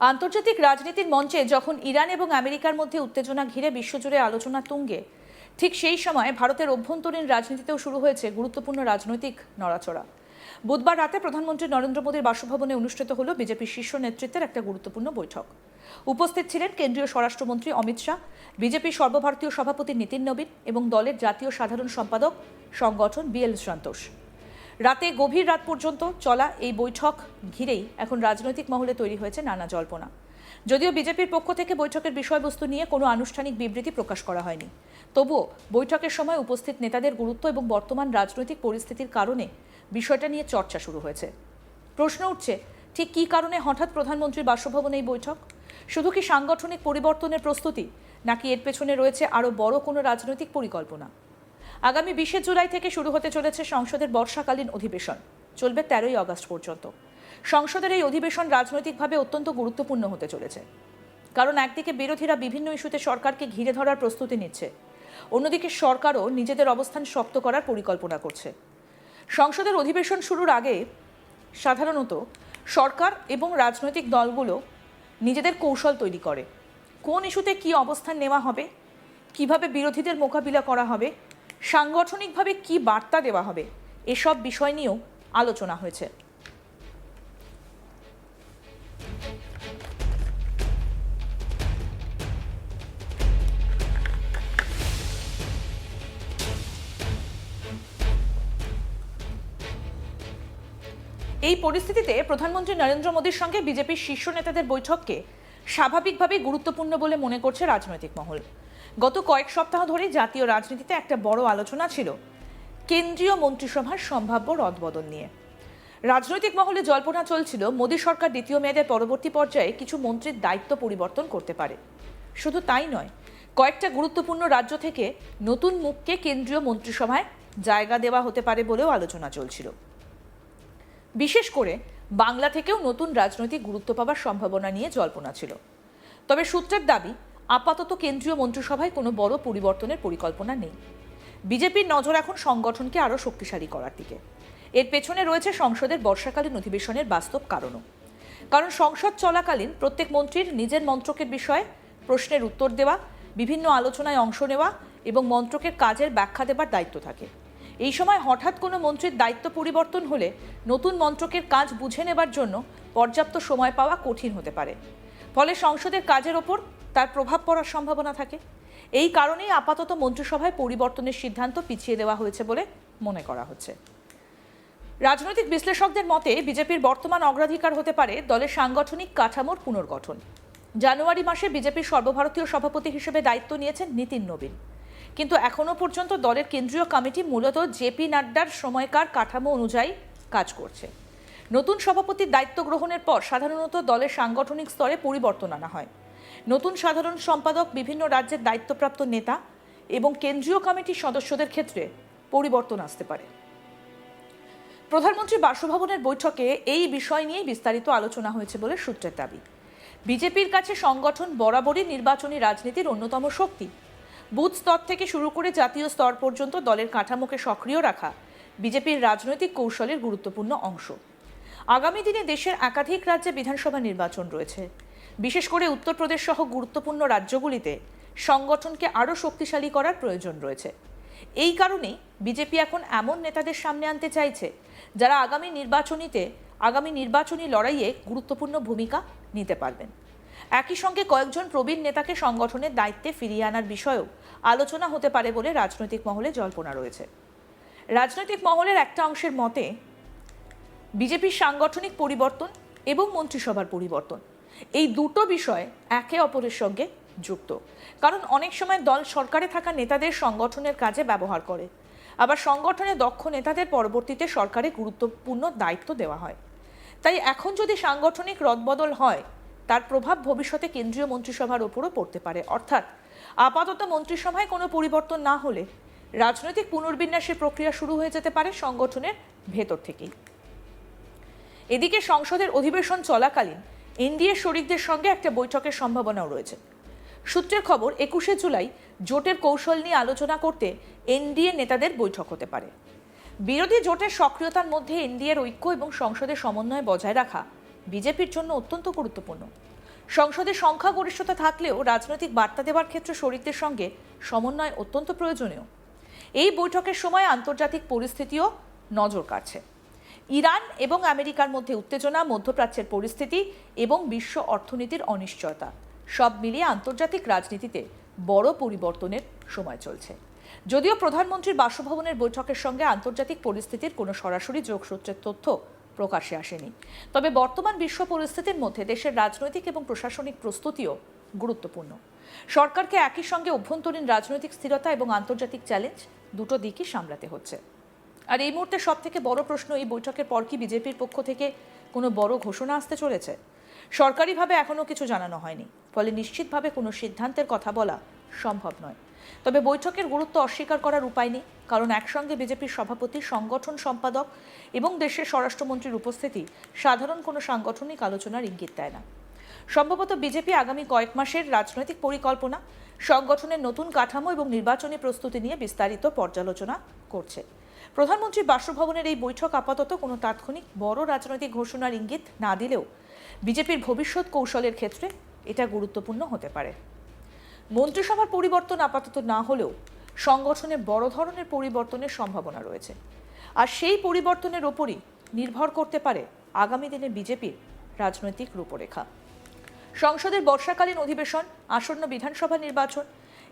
আন্তর্জাতিক রাজনীতির মঞ্চে যখন ইরান এবং আমেরিকার মধ্যে উত্তেজনা ঘিরে বিশ্বজুড়ে আলোচনা তুঙ্গে, ঠিক সেই সময় ভারতের অভ্যন্তরীণ রাজনীতিতেও শুরু হয়েছে গুরুত্বপূর্ণ রাজনৈতিক নড়াচড়া। বুধবার রাতে প্রধানমন্ত্রী নরেন্দ্র মোদীর বাসভবনে অনুষ্ঠিত হল বিজেপির শীর্ষ নেতৃত্বের একটা গুরুত্বপূর্ণ বৈঠক। উপস্থিত ছিলেন কেন্দ্রীয় স্বরাষ্ট্রমন্ত্রী অমিত শাহ, বিজেপির সর্বভারতীয় সভাপতি নীতিন নবীন এবং দলের জাতীয় সাধারণ সম্পাদক সংগঠন BL সন্তোষ। রাতে গভীর রাত পর্যন্ত চলা এই বৈঠক ঘিরেই এখন রাজনৈতিক মহলে তৈরি হয়েছে নানা জল্পনা। যদিও বিজেপির পক্ষ থেকে বৈঠকের বিষয়বস্তু নিয়ে কোনো আনুষ্ঠানিক বিবৃতি প্রকাশ করা হয়নি, তবুও বৈঠকের সময় উপস্থিত নেতাদের গুরুত্ব এবং বর্তমান রাজনৈতিক পরিস্থিতির কারণে বিষয়টা নিয়ে চর্চা শুরু হয়েছে। প্রশ্ন উঠছে, ঠিক কী কারণে হঠাৎ প্রধানমন্ত্রীর বাসভবনে এই বৈঠক? শুধু কি সাংগঠনিক পরিবর্তনের প্রস্তুতি, নাকি এর পেছনে রয়েছে আরও বড় কোনো রাজনৈতিক পরিকল্পনা? আগামী 20 জুলাই থেকে শুরু হতে চলেছে সংসদের বর্ষাকালীন অধিবেশন, চলবে 13ই আগস্ট পর্যন্ত। সংসদের এই অধিবেশন রাজনৈতিকভাবে অত্যন্ত গুরুত্বপূর্ণ হতে চলেছে, কারণ একদিকে বিরোধীরা বিভিন্ন ইস্যুতে সরকারকে ঘিরে ধরার প্রস্তুতি নিচ্ছে, অন্যদিকে সরকারও নিজেদের অবস্থান শক্ত করার পরিকল্পনা করছে। সংসদের অধিবেশন শুরুর আগে সাধারণত সরকার এবং রাজনৈতিক দলগুলো নিজেদের কৌশল তৈরি করে, কোন ইস্যুতে কী অবস্থান নেওয়া হবে, কিভাবে বিরোধীদের মোকাবিলা করা হবে, সাংগঠনিকভাবে কি বার্তা দেওয়া হবে, এসব বিষয় নিয়েও আলোচনা হয়েছে। এই পরিস্থিতিতে প্রধানমন্ত্রী নরেন্দ্র মোদীর সঙ্গে বিজেপির শীর্ষ নেতাদের বৈঠককে স্বাভাবিকভাবেই গুরুত্বপূর্ণ বলে মনে করছে রাজনৈতিক মহল। গত কয়েক সপ্তাহ ধরে জাতীয় রাজনীতিতে একটা বড় আলোচনা ছিল কেন্দ্রীয় মন্ত্রিসভার সম্ভাব্য রদবদল নিয়ে। রাজনৈতিক মহলে জল্পনা চলছিল মোদী সরকার দ্বিতীয় মেয়াদের পরবর্তী পর্যায়ে কিছু মন্ত্রীর দায়িত্ব পরিবর্তন করতে পারে। শুধু তাই নয়, কয়েকটা গুরুত্বপূর্ণ রাজ্য থেকে নতুন মুখকে কেন্দ্রীয় মন্ত্রিসভায় জায়গা দেওয়া হতে পারে বলেও আলোচনা চলছিল। বিশেষ করে বাংলা থেকেও নতুন রাজনৈতিক গুরুত্ব পাওয়ার সম্ভাবনা নিয়ে জল্পনা ছিল। তবে সূত্রের দাবি, আপাতত কেন্দ্রীয় মন্ত্রিসভায় কোনো বড় পরিবর্তনের পরিকল্পনা নেই। বিজেপির নজর এখন সংগঠনকে আরও শক্তিশালী করার দিকে। এর পেছনে রয়েছে সংসদের বর্ষাকালীন অধিবেশনের বাস্তব কারণও। কারণ সংসদ চলাকালীন প্রত্যেক মন্ত্রীর নিজের মন্ত্রকের বিষয়ে প্রশ্নের উত্তর দেওয়া, বিভিন্ন আলোচনায় অংশ নেওয়া এবং মন্ত্রকের কাজের ব্যাখ্যা দেবার দায়িত্ব থাকে। এই সময় হঠাৎ কোনো মন্ত্রীর দায়িত্ব পরিবর্তন হলে নতুন মন্ত্রকের কাজ বুঝে নেবার জন্য পর্যাপ্ত সময় পাওয়া কঠিন হতে পারে। ফলে সংসদের কাজের ওপর তার প্রভাব পড়ার সম্ভাবনা থাকে। এই কারণেই আপাতত মন্ত্রিসভায় পরিবর্তনের সিদ্ধান্ত পিছিয়ে দেওয়া হয়েছে বলে মনে করা হচ্ছে। রাজনৈতিক বিশ্লেষকদের মতে বিজেপির বর্তমান অগ্রাধিকার হতে পারে দলের সাংগঠনিক কাঠামোর পুনর্গঠন। জানুয়ারি মাসে বিজেপির সর্বভারতীয় সভাপতি হিসেবে দায়িত্ব নিয়েছেন নীতিন নবীন, কিন্তু এখনো পর্যন্ত দলের কেন্দ্রীয় কমিটি মূলত জেপি নাড্ডার সময়কার কাঠামো অনুযায়ী কাজ করছে। নতুন সভাপতির দায়িত্ব গ্রহণের পর সাধারণত দলের সাংগঠনিক স্তরে পরিবর্তন আনা হয়। নতুন সাধারণ সম্পাদক, বিভিন্ন রাজ্যের দায়িত্বপ্রাপ্ত নেতা এবং কেন্দ্রীয় কমিটির সদস্যদের ক্ষেত্রে পরিবর্তন আসতে পারে। প্রধানমন্ত্রী বাসভবনের বৈঠকে এই বিষয় নিয়ে বিস্তারিত আলোচনা হয়েছে বলে সূত্রের দাবি। বিজেপির কাছে সংগঠন বরাবরই নির্বাচনী রাজনীতির অন্যতম শক্তি। বুথ স্তর থেকে শুরু করে জাতীয় স্তর পর্যন্ত দলের কাঠামোকে সক্রিয় রাখা বিজেপির রাজনৈতিক কৌশলের গুরুত্বপূর্ণ অংশ। আগামী দিনে দেশের একাধিক রাজ্যে বিধানসভা নির্বাচন রয়েছে। বিশেষ করে উত্তরপ্রদেশ সহ গুরুত্বপূর্ণ রাজ্যগুলিতে সংগঠনকে আরও শক্তিশালী করার প্রয়োজন রয়েছে। এই কারণেই বিজেপি এখন এমন নেতাদের সামনে আনতে চাইছে যারা আগামী নির্বাচনী লড়াইয়ে গুরুত্বপূর্ণ ভূমিকা নিতে পারবেন। একই সঙ্গে কয়েকজন প্রবীণ নেতাকে সংগঠনের দায়িত্বে ফিরিয়ে আনার বিষয়েও আলোচনা হতে পারে বলে রাজনৈতিক মহলে জল্পনা রয়েছে। রাজনৈতিক মহলের একটা অংশের মতে বিজেপির সাংগঠনিক পরিবর্তন এবং মন্ত্রিসভার পরিবর্তন, এই দুটো বিষয় একে অপরের সঙ্গে যুক্ত। কারণ অনেক সময় দল সরকারে থাকা নেতাদের সংগঠনের কাজে ব্যবহার করে, আবার সংগঠনে দক্ষ নেতাদের পরবর্তীতে সরকারে গুরুত্বপূর্ণ দায়িত্ব দেওয়া হয়। তাই এখন যদি সাংগঠনিক রদবদল হয়, তার প্রভাব ভবিষ্যতে কেন্দ্রীয় মন্ত্রিসভার ওপরও পড়তে পারে। অর্থাৎ আপাতত মন্ত্রিসভায় কোনো পরিবর্তন না হলে রাজনৈতিক পুনর্বিন্যাসের প্রক্রিয়া শুরু হয়ে যেতে পারে সংগঠনের ভেতর থেকেই। এদিকে সংসদের অধিবেশন চলাকালীন এনডিএ শরিকদের সঙ্গে একটা বৈঠকের সম্ভাবনাও রয়েছে। সূত্রের খবর, 21 জুলাই জোটের কৌশল নিয়ে আলোচনা করতে এনডিএ নেতাদের বৈঠক হতে পারে। বিরোধী জোটের সক্রিয়তার মধ্যে এনডিএর ঐক্য এবং সংসদের সমন্বয় বজায় রাখা বিজেপির জন্য অত্যন্ত গুরুত্বপূর্ণ। সংসদে সংখ্যাগরিষ্ঠতা থাকলেও রাজনৈতিক বার্তা দেওয়ার ক্ষেত্রে শরিকদের সঙ্গে সমন্বয় অত্যন্ত প্রয়োজনীয়। এই বৈঠকের সময় আন্তর্জাতিক পরিস্থিতিও নজর কাড়ছে। ইরান এবং আমেরিকার মধ্যে উত্তেজনা, মধ্যপ্রাচ্যের পরিস্থিতি এবং বিশ্ব অর্থনীতির অনিশ্চয়তা সব মিলিয়ে আন্তর্জাতিক রাজনীতিতে বড় পরিবর্তনের সময় চলছে। যদিও প্রধানমন্ত্রীর বাসভবনের বৈঠকের সঙ্গে আন্তর্জাতিক পরিস্থিতির কোনো সরাসরি যোগসূত্রের তথ্য প্রকাশ্যে আসেনি, তবে বর্তমান বিশ্ব পরিস্থিতির মধ্যে দেশের রাজনৈতিক এবং প্রশাসনিক প্রস্তুতিও গুরুত্বপূর্ণ। সরকারকে একই সঙ্গে অভ্যন্তরীণ রাজনৈতিক স্থিরতা এবং আন্তর্জাতিক চ্যালেঞ্জ দুটো দিকই সামলাতে হচ্ছে। আর এই মুহূর্তে সব থেকে বড় প্রশ্ন, এই বৈঠকের পর কি বিজেপির পক্ষ থেকে কোনো বড় ঘোষণা আসতে চলেছে? সরকারিভাবে এখনও কিছু জানানো হয়নি, ফলে নিশ্চিতভাবে কোনো সিদ্ধান্তের কথা বলা সম্ভব নয়। তবে বৈঠকের গুরুত্ব অস্বীকার করার উপায় নেই, কারণ একসঙ্গে বিজেপির সভাপতি, সংগঠন সম্পাদক এবং দেশের স্বরাষ্ট্রমন্ত্রীর উপস্থিতি সাধারণ কোনো সাংগঠনিক আলোচনার ইঙ্গিত দেয় না। সম্ভবত বিজেপি আগামী কয়েক মাসের রাজনৈতিক পরিকল্পনা, সংগঠনের নতুন কাঠামো এবং নির্বাচনী প্রস্তুতি নিয়ে বিস্তারিত পর্যালোচনা করছে। প্রধানমন্ত্রীর বাসভবনের এই বৈঠক আপাতত কোনো তাৎক্ষণিক বড় রাজনৈতিক ঘোষণার ইঙ্গিত না দিলেও বিজেপির ভবিষ্যৎ কৌশলের ক্ষেত্রে এটা গুরুত্বপূর্ণ হতে পারে। মন্ত্রিসভার পরিবর্তন আপাতত না হলেও সংগঠনে বড় ধরনের পরিবর্তনের সম্ভাবনা রয়েছে, আর সেই পরিবর্তনের ওপরই নির্ভর করতে পারে আগামী দিনে বিজেপির রাজনৈতিক রূপরেখা। সংসদের বর্ষাকালীন অধিবেশন, আসন্ন বিধানসভা নির্বাচন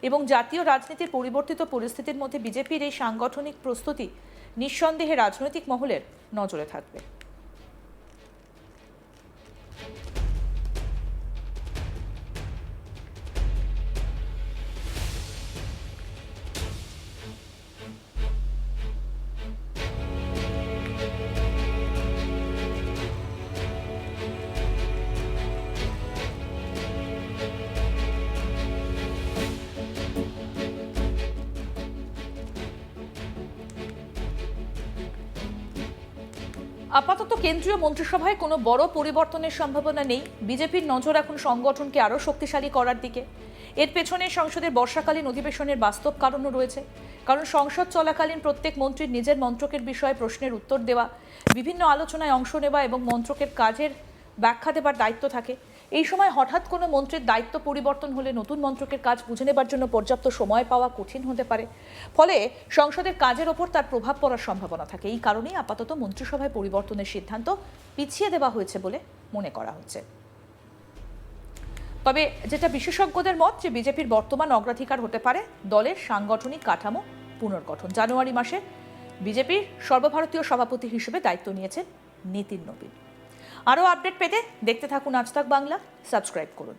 এবং জাতীয় রাজনীতির পরিবর্তিত পরিস্থিতির মধ্যে বিজেপির এই সাংগঠনিক প্রস্তুতি নিঃসন্দেহে রাজনৈতিক মহলের নজরে থাকবে। আপাতত কেন্দ্রীয় মন্ত্রিসভায় কোনো বড় পরিবর্তনের সম্ভাবনা নেই। বিজেপির নজর এখন সংগঠনকে আরও শক্তিশালী করার দিকে। এর পেছনে সংসদের বর্ষাকালীন অধিবেশনের বাস্তব কারণও রয়েছে, কারণ সংসদ চলাকালীন প্রত্যেক মন্ত্রীর নিজের মন্ত্রকের বিষয়ে প্রশ্নের উত্তর দেওয়া, বিভিন্ন আলোচনায় অংশ নেওয়া এবং মন্ত্রকের কাজের ব্যাখ্যা দেবার দায়িত্ব থাকে। এই সময় হঠাৎ কোনো মন্ত্রীর দায়িত্ব পরিবর্তন হলে নতুন মন্ত্রকের কাজ বুঝে নেবার জন্য পর্যাপ্ত সময় পাওয়া কঠিন হতে পারে, ফলে সংসদের কাজের ওপর তার প্রভাব পড়ার সম্ভাবনা থাকে। এই কারণেই আপাতত মন্ত্রিসভায় পরিবর্তনের সিদ্ধান্ত পিছিয়ে দেওয়া হয়েছে বলে মনে করা হচ্ছে। তবে যেটা বিশেষজ্ঞদের মত, যে বিজেপির বর্তমান অগ্রাধিকার হতে পারে দলের সাংগঠনিক কাঠামো পুনর্গঠন। জানুয়ারি মাসে বিজেপির সর্বভারতীয় সভাপতি হিসেবে দায়িত্ব নিয়েছেন নীতিন নবীন। আরও আপডেট পেতে দেখতে থাকুন আজ তাক বাংলা, সাবস্ক্রাইব করুন।